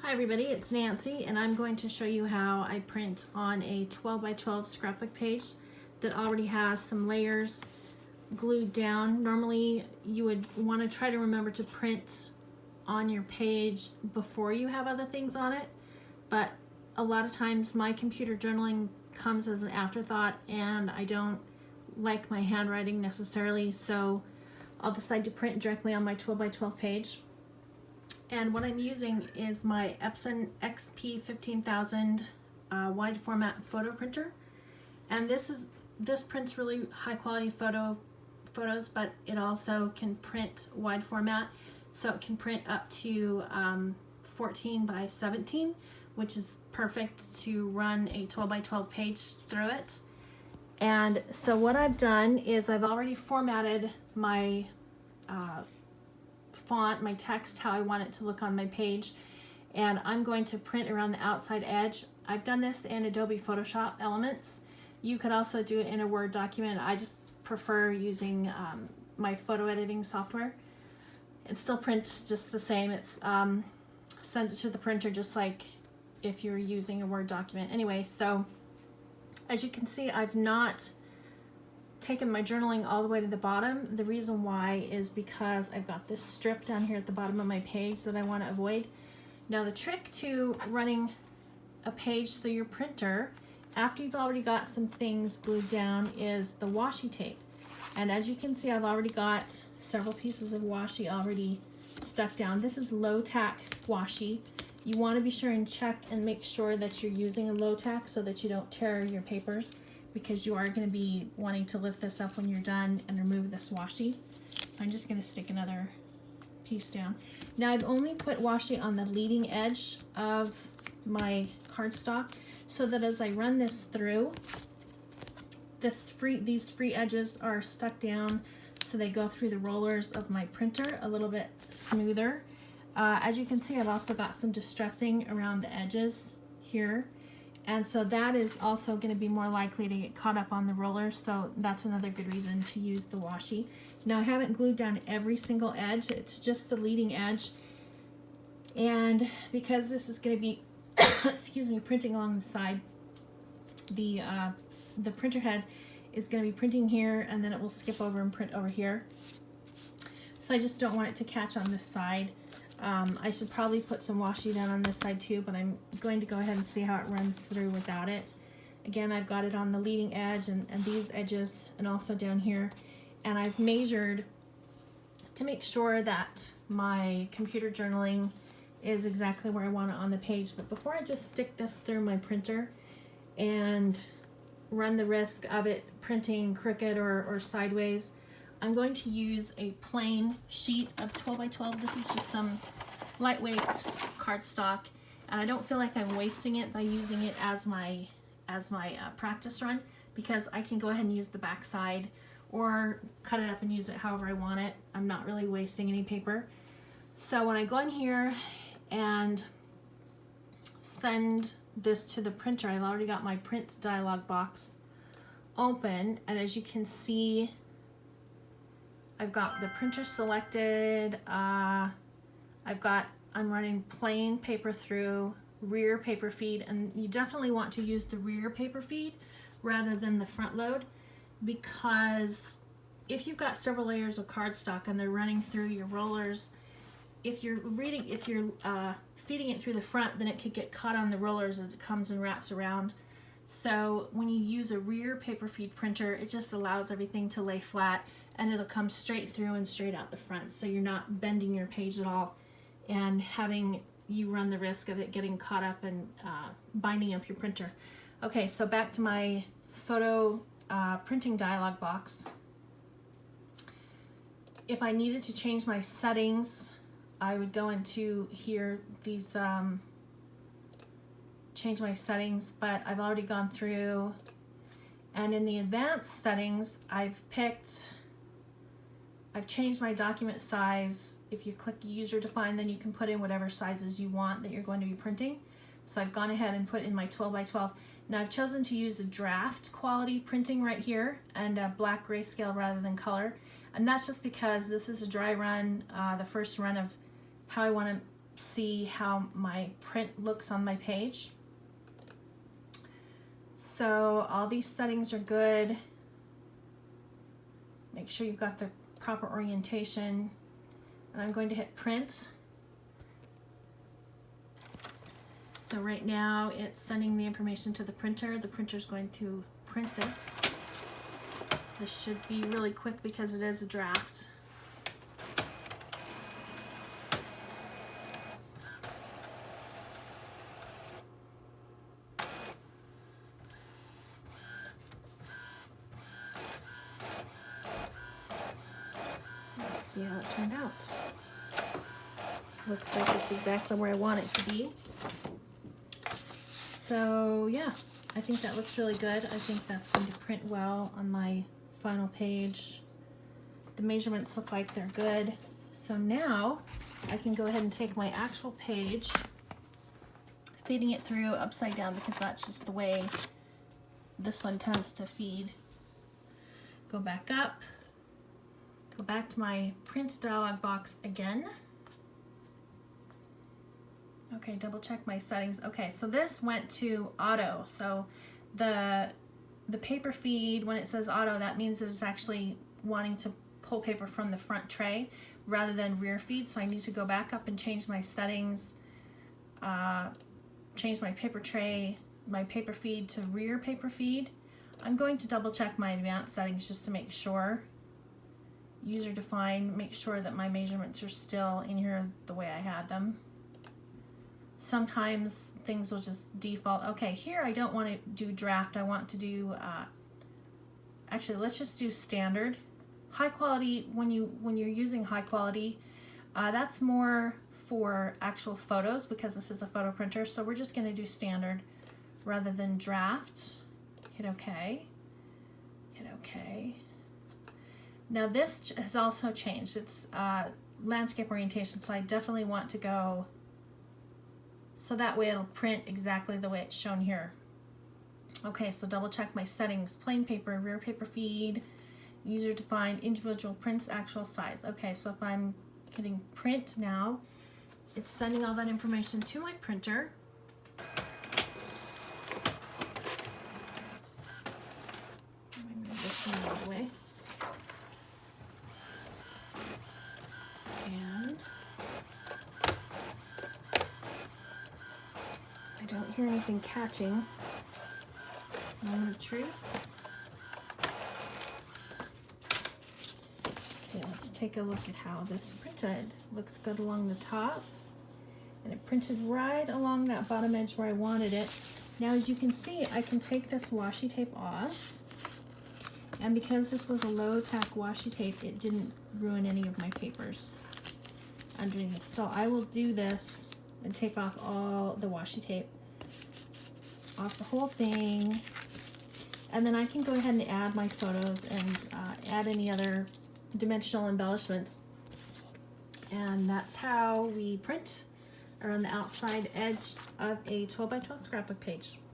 Hi everybody, it's Nancy and I'm going to show you how I print on a 12 by 12 scrapbook page that already has some layers glued down. Normally you would want to try to remember to print on your page before you have other things on it, but a lot of times my computer journaling comes as an afterthought and I don't like my handwriting necessarily, so I'll decide to print directly on my 12 by 12 page. And what I'm using is my Epson XP 15000 wide format photo printer, and this prints really high quality photos, but it also can print wide format, so it can print up to 14 by 17, which is perfect to run a 12 by 12 page through it. And so what I've done is I've already formatted my font, my text, how I want it to look on my page, and I'm going to print around the outside edge. I've done this in Adobe Photoshop Elements. You could also do it in a Word document. I just prefer using my photo editing software. It still prints just the same. It's sends it to the printer just like if you're using a Word document. Anyway, so as you can see, I've not taken my journaling all the way to the bottom. The reason why is because I've got this strip down here at the bottom of my page that I want to avoid. Now the trick to running a page through your printer after you've already got some things glued down is the washi tape. And as you can see, I've already got several pieces of washi already stuck down. This is low tack washi. You want to be sure and check and make sure that you're using a low tack so that you don't tear your papers, because you are going to be wanting to lift this up when you're done and remove this washi. So I'm just going to stick another piece down. Now I've only put washi on the leading edge of my cardstock so that as I run this through, these free edges are stuck down so they go through the rollers of my printer a little bit smoother. As you can see, I've also got some distressing around the edges here. And so that is also going to be more likely to get caught up on the roller, so that's another good reason to use the washi. Now I haven't glued down every single edge, it's just the leading edge. And because this is going to be, excuse me, printing along the side, the printer head is going to be printing here and then it will skip over and print over here. So I just don't want it to catch on this side. I should probably put some washi down on this side too, but I'm going to go ahead and see how it runs through without it. Again, I've got it on the leading edge and these edges and also down here. And I've measured to make sure that my computer journaling is exactly where I want it on the page. But before I just stick this through my printer and run the risk of it printing crooked or sideways, I'm going to use a plain sheet of 12 by 12. This is just some lightweight cardstock, and I don't feel like I'm wasting it by using it as my practice run, because I can go ahead and use the back side or cut it up and use it however I want it. I'm not really wasting any paper. So when I go in here and send this to the printer, I've already got my print dialog box open, and as you can see, I've got the printer selected. I'm running plain paper through, rear paper feed, and you definitely want to use the rear paper feed rather than the front load, because if you've got several layers of cardstock and they're running through your rollers, if you're feeding it through the front, then it could get caught on the rollers as it comes and wraps around. So when you use a rear paper feed printer, it just allows everything to lay flat and it'll come straight through and straight out the front, so you're not bending your page at all and having you run the risk of it getting caught up and binding up your printer. Okay, so back to my photo printing dialog box. If I needed to change my settings, I would go into here, these change my settings, but I've already gone through, and in the advanced settings I've changed my document size. If you click user define, then you can put in whatever sizes you want that you're going to be printing. So I've gone ahead and put in my 12 by 12. Now I've chosen to use a draft quality printing right here and a black grayscale rather than color. And that's just because this is a dry run, the first run of how I want to see how my print looks on my page. So all these settings are good. Make sure you've got the proper orientation. And I'm going to hit print. So right now it's sending the information to the printer. The printer's going to print this. This should be really quick because it is a draft. Let's see how it turned out. Looks like it's exactly where I want it to be. So yeah, I think that looks really good. I think that's going to print well on my final page. The measurements look like they're good. So now I can go ahead and take my actual page, feeding it through upside down because that's just the way this one tends to feed. Go back up, go back to my print dialog box again. Okay, double check my settings. Okay, so this went to auto. So the paper feed, when it says auto, that means that it's actually wanting to pull paper from the front tray rather than rear feed. So I need to go back up and change my settings, change my paper tray, my paper feed to rear paper feed. I'm going to double check my advanced settings just to make sure. User defined, make sure that my measurements are still in here the way I had them. Sometimes things will just default. Okay, here I don't want to do draft. I want to do, actually let's just do standard. High quality, when you're using high quality, that's more for actual photos because this is a photo printer. So we're just going to do standard rather than draft. Hit OK. Hit OK. Now this has also changed. It's landscape orientation, so I definitely want to go so that way it'll print exactly the way it's shown here. Okay, so double check my settings. Plain paper, rear paper feed, user defined, individual prints, actual size. Okay, so if I'm hitting print now, it's sending all that information to my printer. I'm going to move this one out of the way. And I don't hear anything catching. Moment of truth. Okay, let's take a look at how this printed. Looks good along the top. And it printed right along that bottom edge where I wanted it. Now as you can see, I can take this washi tape off. And because this was a low tack washi tape, it didn't ruin any of my papers underneath. So I will do this and take off all the washi tape off the whole thing. And then I can go ahead and add my photos and add any other dimensional embellishments. And that's how we print around the outside edge of a 12 by 12 scrapbook page.